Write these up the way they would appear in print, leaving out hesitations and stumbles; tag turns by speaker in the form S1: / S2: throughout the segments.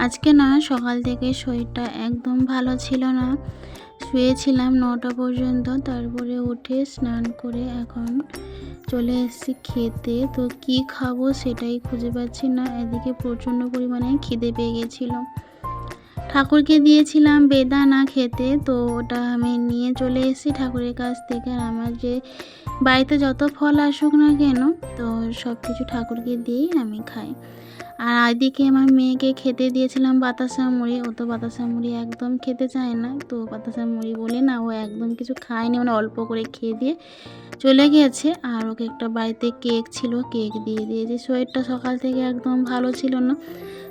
S1: আজকে না সকাল থেকে শরীরটা একদম ভালো ছিল না। শুয়েছিলাম ৯টা পর্যন্ত, তারপরে উঠে স্নান করে এখন চলে এসেছি খেতে। তো কি খাবো সেটাই খুঁজে পাচ্ছি না। এদিকে প্রচণ্ড পরিমাণে খিদে পেয়ে গেছিলো। ঠাকুরকে দিয়েছিলাম বেদানা খেতে, তো ওটা আমি নিয়ে চলে এসেছি ঠাকুরের কাছ থেকে। আর আমার যে বাড়িতে যত ফল আসুক না কেন, তো সব কিছু ঠাকুরকে দিয়েই আমি খাই। আর এদিকে আমার মেয়েকে খেতে দিয়েছিলাম বাতাসা মুড়ি। ও তো বাতাসা মুড়ি একদম খেতে চায় না, তো বাতাসা মুড়ি বলে না ও একদম কিছু খায়নি, মানে অল্প করে খেয়ে দিয়ে চলে গিয়েছে। আর ওকে একটা বাড়িতে কেক ছিল, কেক দিয়ে দিয়েছি। শরীরটা সকাল থেকে একদম ভালো ছিল না,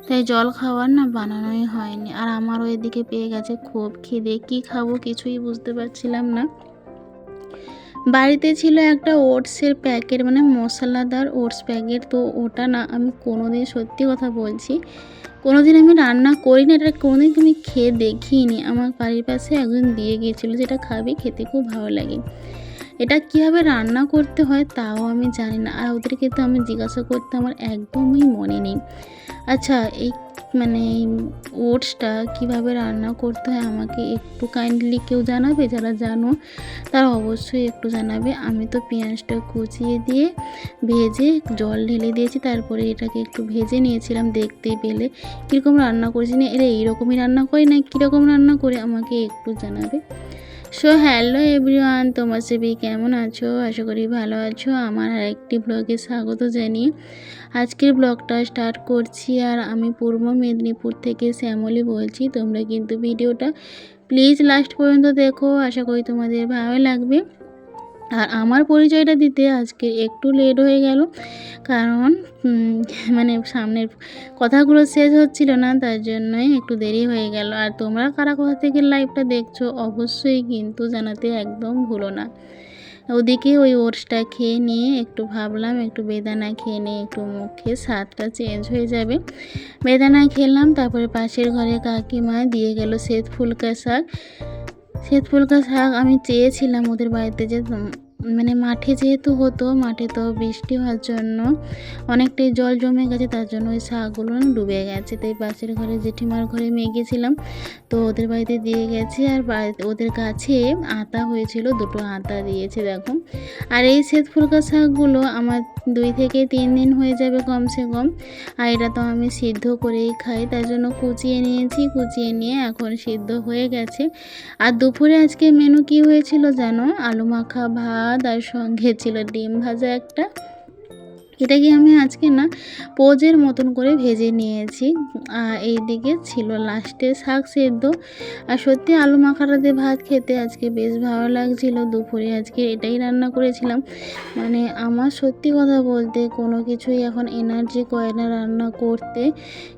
S1: তাই জল খাওয়ার না বানানোই হয়নি। আর আমারও এদিকে পেয়ে গেছে খুব খিদে, কী খাবো কিছুই বুঝতে পারছিলাম না। বাড়িতে ছিল একটা ওটসের প্যাকেট, মানে মশলাদার ওটস প্যাকেট। তো ওটা না আমি কোনোদিন, সত্যি কথা বলছি, কোনোদিন আমি রান্না করি না, এটা কোনোদিন আমি খেয়ে দেখিনি। আমার বাড়ির পাশে একজন দিয়ে গিয়েছিলো, যেটা খাবি, খেতে খুব ভালো লাগে। এটা কীভাবে রান্না করতে হয় তাও আমি জানি না, আর ওদেরকে তো আমি জিজ্ঞাসা করতে আমার একদমই মনে নেই। আচ্ছা, এই মানে ওটসটা কীভাবে রান্না করতে হয় আমাকে একটু কাইন্ডলি কেউ জানাবে? যারা জানো তারা অবশ্যই একটু জানাবে। আমি তো পেঁয়াজটা কুচিয়ে দিয়ে ভেজে জল ঢেলে দিয়েছি, তারপরে এটাকে একটু ভেজে নিয়েছিলাম। দেখতেই পেলে কীরকম রান্না করেছি, না এরা এইরকমই রান্না করে না কীরকম রান্না করে আমাকে একটু জানাবে। সো হ্যালো এভরিওয়ান, তোমার সবাই কেমন আছো? আশা করি ভালো আছো। আমার আরেকটি ব্লগে স্বাগত জানিয়ে আজকের ব্লগটা স্টার্ট করছি। আর আমি পূর্ব মেদিনীপুর থেকে শ্যামলী বলছি। তোমরা কিন্তু ভিডিওটা প্লিজ লাস্ট পর্যন্ত দেখো, আশা করি তোমাদের ভালো লাগবে। আর আমার পরিচয়টা দিতে আজকে একটু লেট হয়ে গেল, কারণ মানে সামনের কথাগুলো শেষ হচ্ছিল না, তার জন্যই একটু দেরি হয়ে গেল। আর তোমরা কারা কোথা থেকে লাইভটা দেখছো অবশ্যই কিন্তু জানাতে একদম ভুলো না। ওদিকে ওই ওটসটা খেয়ে নিয়ে একটু ভাবলাম একটু বেদানা খেয়ে নিয়ে একটু মুখে স্বাদটা চেঞ্জ হয়ে যাবে। বেদানা খেলাম, তারপরে পাশের ঘরে কাকিমা দিয়ে গেল শ্বেত ফুলকা শাক। শ্বেত ফুলকা শাক আমি চেয়েছিলাম ওদের বাড়িতে, যে মানে মাঠে যেহেতু হতো, মাঠে তো বৃষ্টি হওয়ার জন্য অনেকটাই জল জমে গেছে, তার জন্য ওই শাকগুলো ডুবে গেছে। তাই পাশের ঘরে জেঠিমার ঘরে নিয়ে গেছিলাম, তো ওদের বাড়িতে দিয়ে গেছে। আর ওদের গাছে আতা হয়েছিল, দুটো আতা দিয়েছে দেখো। আর এই শ্বেত ফুলকা শাকগুলো আমার 2 থেকে 3 দিন হয়ে যাবে কমসে কম। আর এটা তো আমি সিদ্ধ করেই খাই, তার জন্য কুচিয়ে নিয়েছি। কুচিয়ে নিয়ে এখন সিদ্ধ হয়ে গেছে। আর দুপুরে আজকে মেনু কি হয়েছিল জানো? আলু মাখা ভাত, আর সঙ্গে ছিল ডিম ভাজা একটা। এটাকে আমি আজকে না পোজের মতন করে ভেজে নিয়েছি। আর এইদিকে ছিল লাস্টে শাক সেদ্ধ। আর সত্যি আলু মাখাটা দিয়ে ভাত খেতে আজকে বেশ ভালো লাগছিল। দুপুরে আজকে এটাই রান্না করেছিলাম। মানে আমার সত্যি কথা বলতে কোনো কিছুই এখন এনার্জি করে না রান্না করতে।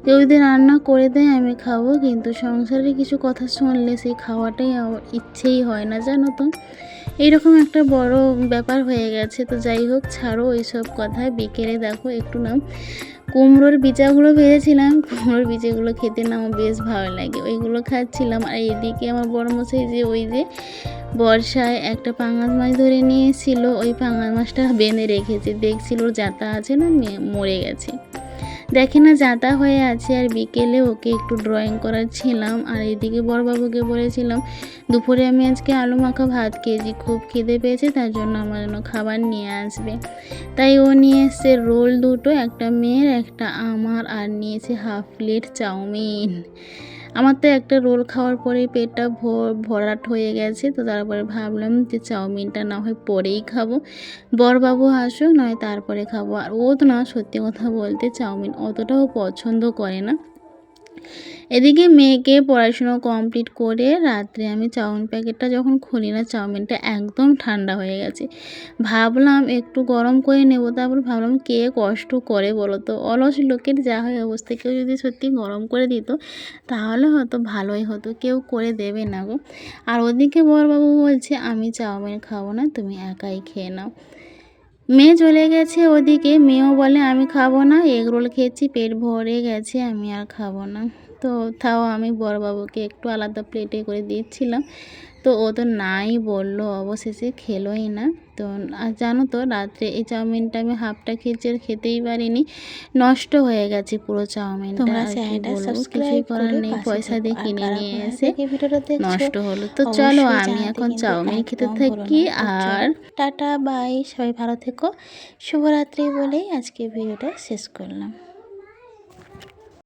S1: কেউ যদি রান্না করে দেয় আমি খাবো, কিন্তু সংসারের কিছু কথা শুনলে সেই খাওয়াটাই আমার ইচ্ছেই হয় না, জানো তো। এইরকম একটা বড় ব্যাপার হয়ে গেছে। তো যাই হোক, ছাড়ো ওইসব কথা। বিকেলে দেখো একটু না কুমড়োর বীজাগুলো ভেজেছিলাম। কুমড়োর বীজগুলো খেতে না আমার বেশ ভালো লাগে, ওইগুলো খাচ্ছিলাম। আর এদিকে আমার বড়মশাই যে ওই যে বর্ষায় একটা পাঙাশ মাছ ধরে নিয়ে এসেছিলো, ওই পাঙাশ মাছটা বেঁধে রেখেছে। দেখছিল ওর জাতা আছে না, মরে গেছে, দেখে না জাতা হয়ে আছে। আর বিকেলে ওকে একটু ড্রয়িং করাচ্ছিলাম। আর এদিকে বড়বাবুকে বলেছিলাম দুপুরে আমি আজকে আলু মাখা ভাত খেয়েছি, খুব খিদে পেয়েছে, তার জন্য আমার জন্য খাবার নিয়ে আসবে। তাই ও নিয়ে এসছে রোল দুটো, একটা মেয়ের একটা আমার, আর নিয়েছে হাফ প্লেট চাউমিন। আমার তো একটা রোল খাওয়ার পরেই পেটটা ভরাট হয়ে গেছে। তো তারপরে ভাবলাম যে চাউমিনটা না হয় পরেই খাবো, বড়বাবু আসুক নয় তারপরে খাবো। আর ও তো না সত্যি কথা বলতে চাউমিন অতটাও পছন্দ করে না। এদিকে মেয়েকে পড়াশুনো কমপ্লিট করে রাত্রে আমি চাউমিন প্যাকেটটা যখন খুলি না, চাউমিনটা একদম ঠান্ডা হয়ে গেছে। ভাবলাম একটু গরম করে নেব, তারপর ভাবলাম কে কষ্ট করে বলো তো, অলস লোকের যা হয় অবস্থা। কেউ যদি সত্যি গরম করে দিত তাহলে হয়তো ভালোই হতো, কেউ করে দেবে না গো। আর ওদিকে বড়বাবু বলছে আমি চাউমিন খাবো না, তুমি একাই খেয়ে নাও। মেয়ে চলে গেছে ওদিকে, মেয়েও বলে আমি খাবো না, এগরোল খেয়েছি, পেট ভরে গেছে, আমি আর খাবো না। তো তাও আমি বড়বাবুকে একটু আলাদা প্লেটে করে দিচ্ছিলাম। তো ও তো নাই বললো, অবশেষে খেলোই না। তো আর জানো তো রাত্রে এই চাউমিনটা আমি হাফটা খেয়েছি আর খেতেই পারিনি, নষ্ট হয়ে গেছে পুরো চাউমিনটা।
S2: তোমরা
S1: আর কি
S2: চ্যানেলটা
S1: বলবো, কিছুই
S2: সাবস্ক্রাইব
S1: করার
S2: করে
S1: নেই,
S2: পাশে
S1: পয়সা
S2: থেকো।
S1: দিয়ে
S2: আর
S1: কিনে
S2: কারা
S1: নিয়ে
S2: কোথা
S1: এসে
S2: থেকে ভিডিওটা দেখছো
S1: নষ্ট হলো। তো চলো
S2: অবশ্যই
S1: আমি
S2: জানাতে
S1: এখন
S2: কিন্তু
S1: চাউমিন খেতে
S2: একদম ভুলো
S1: থাকি।
S2: না। তো
S1: আর
S2: চলো টাটা বাই, সবাই ভালো থেকো, শুভরাত্রি বলেই আজকে ভিডিওটা শেষ করলাম।